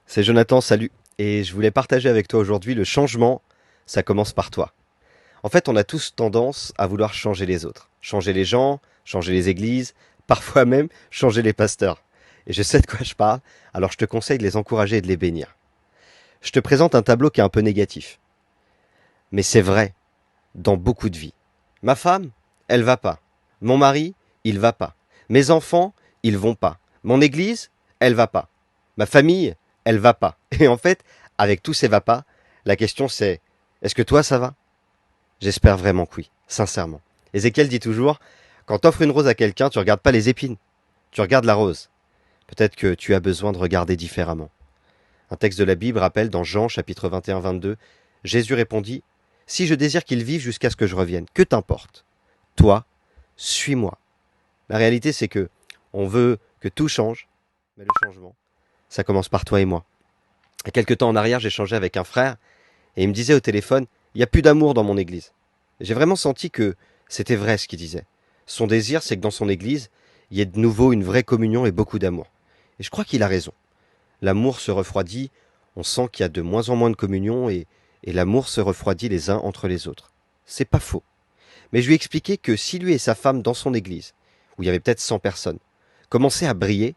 C'est Jonathan, salut. Et je voulais partager avec toi aujourd'hui le changement, ça commence par toi. En fait, on a tous tendance à vouloir changer les autres. Changer les gens, changer les églises, parfois même changer les pasteurs. Et je sais de quoi je parle, alors je te conseille de les encourager et de les bénir. Je te présente un tableau qui est un peu négatif. Mais c'est vrai, dans beaucoup de vies. Ma femme, elle va pas. Mon mari, il va pas. Mes enfants, ils vont pas. Mon église, elle va pas. Ma famille, elle va pas. Et en fait, avec tous ces va pas, la question c'est est-ce que toi ça va? J'espère vraiment que oui, sincèrement. Ézéchiel dit toujours quand t'offres une rose à quelqu'un, tu regardes pas les épines, tu regardes la rose. Peut-être que tu as besoin de regarder différemment. Un texte de la Bible rappelle dans Jean chapitre 21-22, Jésus répondit si je désire qu'il vive jusqu'à ce que je revienne, que t'importe? Toi, suis-moi. La réalité, c'est que on veut que tout change, mais le changement, ça commence par toi et moi. Et quelques temps en arrière, j'échangeais avec un frère et il me disait au téléphone, il n'y a plus d'amour dans mon église. J'ai vraiment senti que c'était vrai ce qu'il disait. Son désir, c'est que dans son église, il y ait de nouveau une vraie communion et beaucoup d'amour. Et je crois qu'il a raison. L'amour se refroidit, on sent qu'il y a de moins en moins de communion et l'amour se refroidit les uns entre les autres. C'est pas faux. Mais je lui ai expliqué que si lui et sa femme dans son église, où il y avait peut-être 100 personnes, commençaient à briller,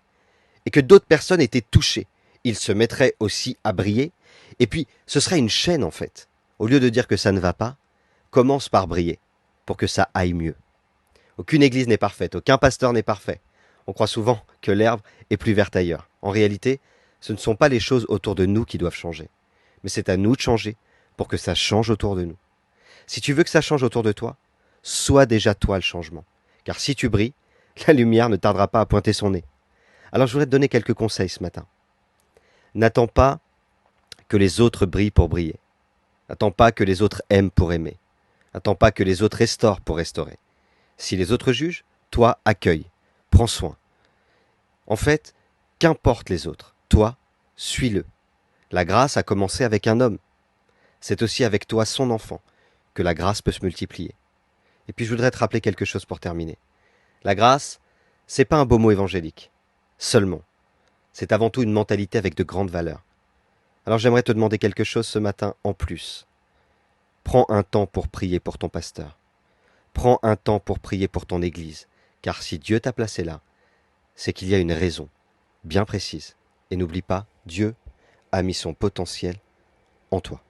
et que d'autres personnes étaient touchées, ils se mettraient aussi à briller, et puis ce serait une chaîne en fait. Au lieu de dire que ça ne va pas, commence par briller, pour que ça aille mieux. Aucune église n'est parfaite, aucun pasteur n'est parfait. On croit souvent que l'herbe est plus verte ailleurs. En réalité, ce ne sont pas les choses autour de nous qui doivent changer, mais c'est à nous de changer pour que ça change autour de nous. Si tu veux que ça change autour de toi, sois déjà toi le changement. Car si tu brilles, la lumière ne tardera pas à pointer son nez. Alors je voudrais te donner quelques conseils ce matin. N'attends pas que les autres brillent pour briller. N'attends pas que les autres aiment pour aimer. N'attends pas que les autres restaurent pour restaurer. Si les autres jugent, toi accueille, prends soin. En fait, qu'importe les autres, toi, suis-le. La grâce a commencé avec un homme. C'est aussi avec toi, son enfant, que la grâce peut se multiplier. Et puis je voudrais te rappeler quelque chose pour terminer. La grâce, c'est pas un beau mot évangélique. Seulement. C'est avant tout une mentalité avec de grandes valeurs. Alors j'aimerais te demander quelque chose ce matin en plus. Prends un temps pour prier pour ton pasteur. Prends un temps pour prier pour ton église. Car si Dieu t'a placé là, c'est qu'il y a une raison bien précise. Et n'oublie pas, Dieu a mis son potentiel en toi.